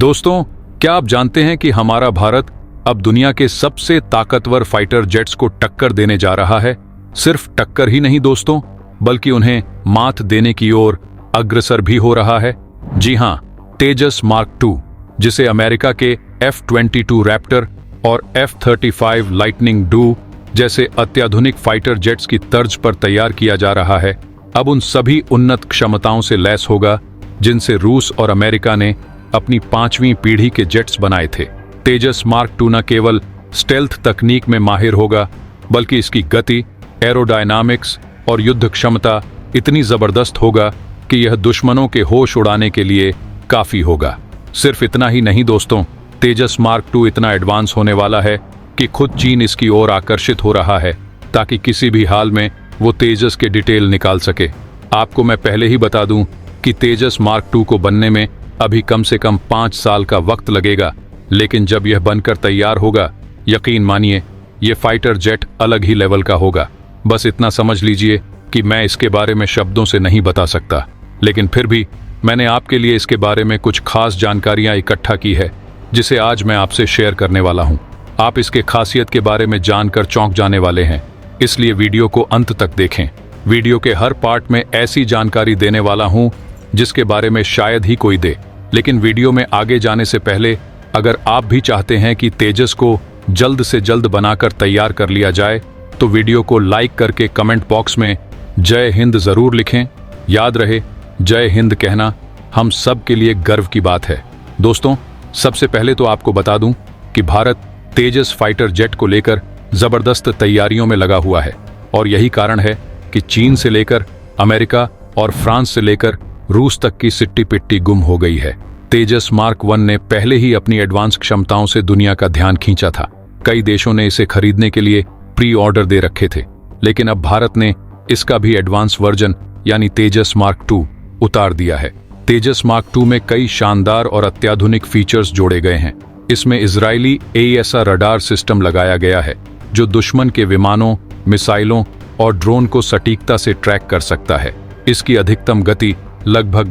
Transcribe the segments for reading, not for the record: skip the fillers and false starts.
दोस्तों, क्या आप जानते हैं कि हमारा भारत अब दुनिया के सबसे ताकतवर फाइटर जेट्स को टक्कर देने जा रहा है। सिर्फ टक्कर ही नहीं दोस्तों, बल्कि उन्हें मात देने की ओर अग्रसर भी हो रहा है। जी हां, तेजस मार्क II, जिसे अमेरिका के F-22 रैप्टर और F-35 लाइटनिंग II जैसे अत्याधुनिक फाइटर जेट्स की तर्ज पर तैयार किया जा रहा है, अब उन सभी उन्नत क्षमताओं से लैस होगा जिनसे रूस और अमेरिका ने अपनी 5वीं पीढ़ी के जेट्स बनाए थे। तेजस मार्क II न केवल स्टेल्थ तकनीक में माहिर होगा, बल्कि इसकी गति, एरोडायनामिक्स और युद्ध क्षमता इतनी जबरदस्त होगा कि यह दुश्मनों के होश उड़ाने के लिए काफी होगा। सिर्फ इतना ही नहीं दोस्तों, तेजस मार्क II इतना एडवांस होने वाला है कि खुद चीन इसकी ओर आकर्षित हो रहा है ताकि किसी भी हाल में वो तेजस के डिटेल निकाल सके। आपको मैं पहले ही बता दूं कि तेजस मार्क II को बनने में अभी कम से कम 5 साल का वक्त लगेगा, लेकिन जब यह बनकर तैयार होगा, यकीन मानिए ये फाइटर जेट अलग ही लेवल का होगा। बस इतना समझ लीजिए कि मैं इसके बारे में शब्दों से नहीं बता सकता, लेकिन फिर भी मैंने आपके लिए इसके बारे में कुछ खास जानकारियां इकट्ठा की है, जिसे आज मैं आपसे शेयर करने वाला हूं। आप इसके खासियत के बारे में जानकर चौंक जाने वाले हैं, इसलिए वीडियो को अंत तक देखें। वीडियो के हर पार्ट में ऐसी जानकारी देने वाला हूं जिसके बारे में शायद ही कोई दे। लेकिन वीडियो में आगे जाने से पहले अगर आप भी चाहते हैं कि तेजस को जल्द से जल्द बनाकर तैयार कर लिया जाए, तो वीडियो को लाइक करके कमेंट बॉक्स में जय हिंद जरूर लिखें। याद रहे, जय हिंद कहना हम सब के लिए गर्व की बात है। दोस्तों, सबसे पहले तो आपको बता दूं कि भारत तेजस फाइटर जेट को लेकर जबरदस्त तैयारियों में लगा हुआ है, और यही कारण है कि चीन से लेकर अमेरिका और फ्रांस से लेकर रूस तक की सिट्टी पिट्टी गुम हो गई है। तेजस मार्क I ने पहले ही अपनी एडवांस क्षमताओं से दुनिया का ध्यान खींचा था। कई देशों ने इसे खरीदने के लिए प्री ऑर्डर दे रखे थे, लेकिन अब भारत ने इसका भी एडवांस वर्जन यानी तेजस मार्क II उतार दिया है। तेजस मार्क II में कई शानदार और अत्याधुनिक फीचर्स जोड़े गए हैं। इसमें इजरायली AESA रडार सिस्टम लगाया गया है, जो दुश्मन के विमानों, मिसाइलों और ड्रोन को सटीकता से ट्रैक कर सकता है। इसकी अधिकतम गति लगभग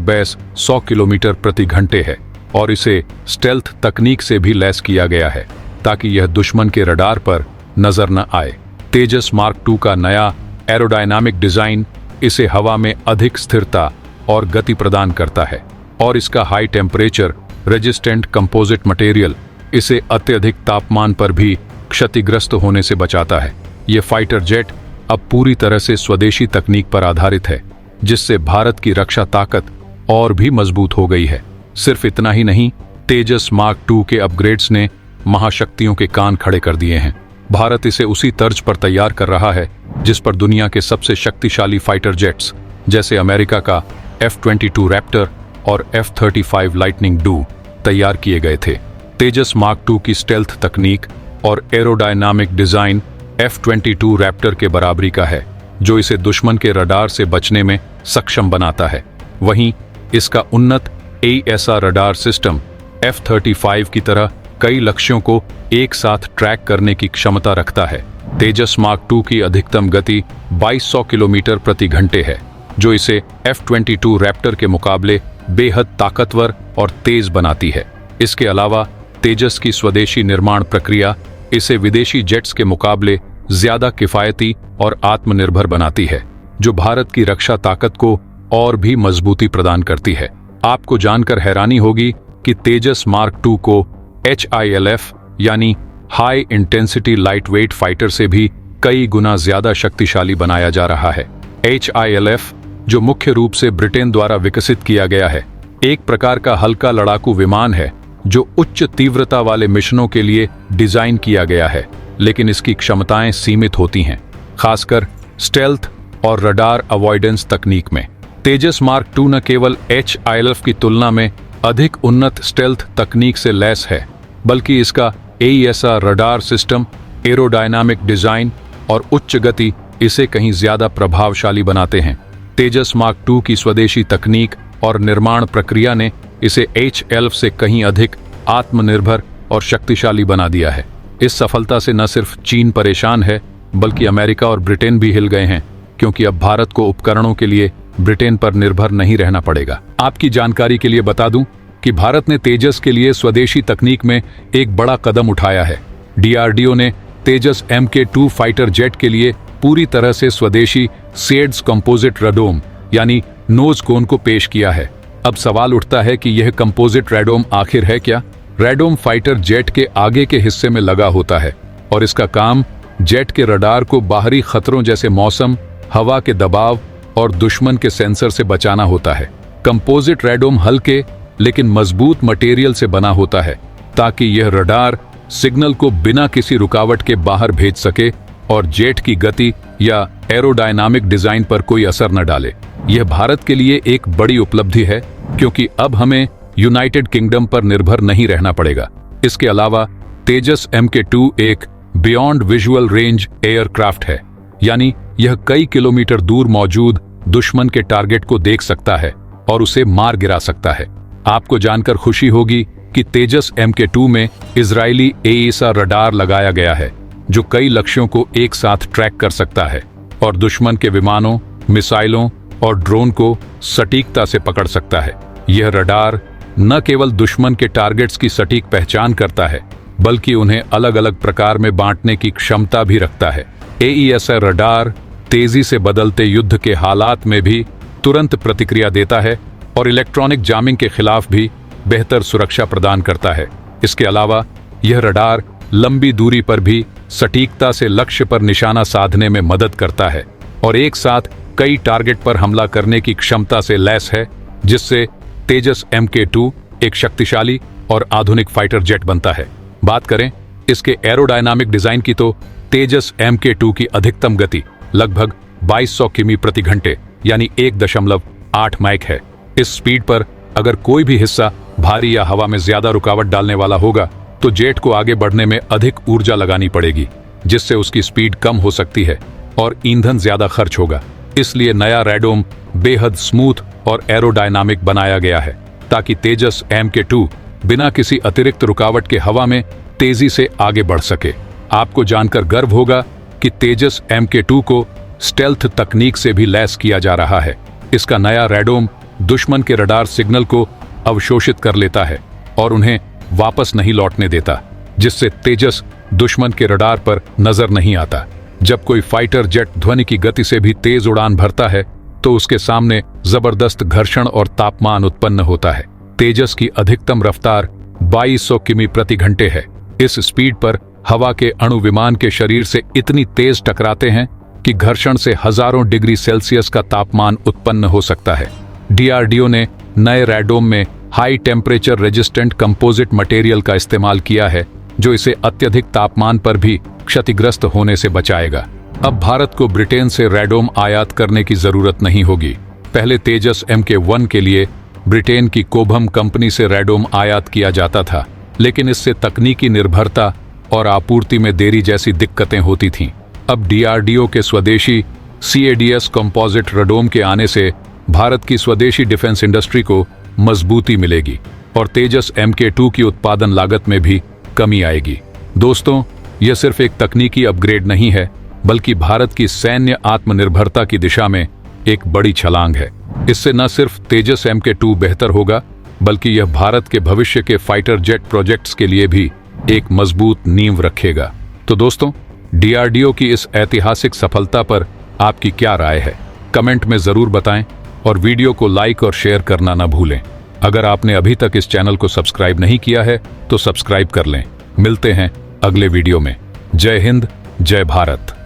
100 किलोमीटर प्रति घंटे है, और इसे स्टेल्थ तकनीक से भी लैस किया गया है ताकि यह दुश्मन के रडार पर नजर न आए। तेजस मार्क II का नया एरोडायनामिक डिजाइन इसे हवा में अधिक स्थिरता और गति प्रदान करता है, और इसका high temperature resistant composite material इसे अत्यधिक तापमान पर भी क्षतिग्रस्त होने से बचाता है। ये फाइटर जेट अब पूरी तरह से स्वदेशी तकनीक पर आधारित है, जिससे भारत की रक्षा ताकत और भी मजबूत हो गई है। सिर्फ इतना ही नहीं, तेजस मार्क II के अपग्रेड्स ने महाशक्तियों के कान खड़े कर दिए हैं। भारत इसे उसी तर्ज पर तैयार कर रहा है जिस पर दुनिया के सबसे शक्तिशाली फाइटर जेट्स जैसे अमेरिका का F-22 रैप्टर और F-35 लाइटनिंग II तैयार किए गए थे। तेजस मार्क II की स्टेल्थ तकनीक और एरोडायनामिक डिजाइन F-22 रैप्टर के बराबरी का है, जो इसे दुश्मन के रडार से बचने में सक्षम बनाता है। वहीं इसका उन्नत AESA रडार सिस्टम F-35 की तरह कई लक्ष्यों को एक साथ ट्रैक करने की क्षमता रखता है। तेजस मार्क II की अधिकतम गति 2200 किलोमीटर प्रति घंटे है, जो इसे F-22 रैप्टर के मुकाबले बेहद ताकतवर और तेज बनाती है। इसके अलावा तेजस की स्वदेशी निर्माण प्रक्रिया इसे विदेशी जेट्स के मुकाबले ज्यादा किफायती और आत्मनिर्भर बनाती है, जो भारत की रक्षा ताकत को और भी मजबूती प्रदान करती है। आपको जानकर हैरानी होगी कि तेजस मार्क II को HILF यानी हाई इंटेंसिटी लाइटवेट फाइटर से भी कई गुना ज्यादा शक्तिशाली बनाया जा रहा है। HILF, जो मुख्य रूप से ब्रिटेन द्वारा विकसित किया गया है, एक प्रकार का हल्का लड़ाकू विमान है जो उच्च तीव्रता वाले मिशनों के लिए डिजाइन किया गया है, लेकिन इसकी क्षमताएं सीमित होती हैं, खासकर स्टेल्थ और रडार अवॉइडेंस तकनीक में। तेजस मार्क II न केवल HILF की तुलना में अधिक उन्नत स्टेल्थ तकनीक से लैस है, बल्कि इसका AESA radar system, aerodynamic design और उच्च गति इसे कहीं ज्यादा प्रभावशाली बनाते हैं। तेजस मार्क II की स्वदेशी तकनीक और निर्माण प्रक्रिया ने इसे HILF से कहीं अधिक आत्मनिर्भर और शक्तिशाली बना दिया है। इस सफलता से न सिर्फ चीन परेशान है, बल्कि अमेरिका और ब्रिटेन भी हिल गए हैं, क्योंकि अब भारत को उपकरणों के लिए ब्रिटेन पर निर्भर नहीं रहना पड़ेगा। आपकी जानकारी के लिए बता दूं कि भारत ने तेजस के लिए स्वदेशी तकनीक में एक बड़ा कदम उठाया है। डीआरडीओ ने तेजस MK2 फाइटर जेट के लिए पूरी तरह से स्वदेशी शेड्स कंपोजिट रडोम यानी नोज कोन को पेश किया है। अब सवाल उठता है कि यह कंपोजिट रैडोम आखिर है क्या? रैडोम फाइटर जेट के आगे के हिस्से में लगा होता है और इसका काम जेट के रडार को बाहरी खतरों जैसे मौसम, हवा के दबाव और दुश्मन के सेंसर से बचाना होता है। कंपोजिट रैडोम हल्के लेकिन मजबूत मटेरियल से बना होता है ताकि यह रडार सिग्नल को बिना किसी रुकावट के बाहर भेज सके और जेट की गति या एरोडायनामिक डिजाइन पर कोई असर न डाले। यह भारत के लिए एक बड़ी उपलब्धि है क्योंकि अब हमें यूनाइटेड किंगडम पर निर्भर नहीं रहना पड़ेगा। इसके अलावा तेजस MK2 एक बियॉन्ड विजुअल रेंज एयरक्राफ्ट है, यानी यह कई किलोमीटर दूर मौजूद दुश्मन के टारगेट को देख सकता है और उसे मार गिरा सकता है। आपको जानकर खुशी होगी कि तेजस MK2 में इजरायली AESA रडार लगाया गया है जो कई लक्ष्यों को एक साथ ट्रैक कर सकता है और दुश्मन के विमानों, मिसाइलों और ड्रोन को सटीकता से पकड़ सकता है। यह रडार न केवल दुश्मन के टारगेट्स की सटीक पहचान करता है बल्कि उन्हें अलग अलग प्रकार में बांटने की क्षमता भी रखता है। AESA रडार तेजी से बदलते युद्ध के हालात में भी तुरंत प्रतिक्रिया देता है और इलेक्ट्रॉनिक जामिंग के खिलाफ भी बेहतर सुरक्षा प्रदान करता है। इसके अलावा यह रडार लंबी दूरी पर भी सटीकता से लक्ष्य पर निशाना साधने में मदद करता है और एक साथ कई टारगेट पर हमला करने की क्षमता से लैस है, जिससे तेजस MK2 एक शक्तिशाली और आधुनिक फाइटर जेट बनता है। बात करें इसके एरोडायनामिक डिजाइन की तो तेजस MK2 की अधिकतम गति लगभग 2200 किमी प्रति घंटे यानी 1.8 मैक है। इस स्पीड पर अगर कोई भी हिस्सा भारी या हवा में ज्यादा रुकावट डालने वाला होगा तो जेट को आगे बढ़ने में अधिक ऊर्जा लगानी पड़ेगी, जिससे उसकी स्पीड कम हो सकती है और ईंधन ज्यादा खर्च होगा। इसलिए नया रैडोम बेहद स्मूथ और एरोडायनामिक बनाया गया है ताकि तेजस MK2 बिना किसी अतिरिक्त रुकावट के हवा में तेजी से आगे बढ़ सके। आपको जानकर गर्व होगा कि तेजस MK2 को स्टेल्थ तकनीक से भी लैस किया जा रहा है। इसका नया रैडोम दुश्मन के रडार सिग्नल को अवशोषित कर लेता है और उन्हें वापस नहीं लौटने देता, जिससे तेजस दुश्मन के रडार पर नजर नहीं आता। जब कोई फाइटर जेट ध्वनि की गति से भी तेज उड़ान भरता है तो उसके सामने जबरदस्त घर्षण और तापमान उत्पन्न होता है। तेजस की अधिकतम रफ्तार 2200 किमी प्रति घंटे है। इस स्पीड पर हवा के अणु विमान के शरीर से इतनी तेज टकराते हैं कि घर्षण से हजारों डिग्री सेल्सियस का तापमान उत्पन्न हो सकता है। डीआरडीओ ने नए रैडोम में high temperature resistant composite material का इस्तेमाल किया है जो इसे अत्यधिक तापमान पर भी क्षतिग्रस्त होने से बचाएगा। अब भारत को ब्रिटेन से रैडोम आयात करने की जरूरत नहीं होगी। पहले तेजस MK1 के लिए ब्रिटेन की कोबहम कंपनी से रैडोम आयात किया जाता था, लेकिन इससे तकनीकी निर्भरता और आपूर्ति में देरी जैसी दिक्कतें होती थीं। अब डीआरडीओ के स्वदेशी CADS कंपोजिट रडोम के आने से भारत की स्वदेशी डिफेंस इंडस्ट्री को मजबूती मिलेगी और तेजस MK2 की उत्पादन लागत में भी कमी आएगी। दोस्तों, यह सिर्फ एक तकनीकी अपग्रेड नहीं है बल्कि भारत की सैन्य आत्मनिर्भरता की दिशा में एक बड़ी छलांग है। इससे न सिर्फ तेजस MK2 बेहतर होगा बल्कि यह भारत के भविष्य के फाइटर जेट प्रोजेक्ट्स के लिए भी एक मजबूत नींव रखेगा। तो दोस्तों, डीआरडीओ की इस ऐतिहासिक सफलता पर आपकी क्या राय है? कमेंट में जरूर बताएं और वीडियो को लाइक और शेयर करना ना भूलें। अगर आपने अभी तक इस चैनल को सब्सक्राइब नहीं किया है तो सब्सक्राइब कर लें। मिलते हैं अगले वीडियो में। जय हिंद, जय भारत।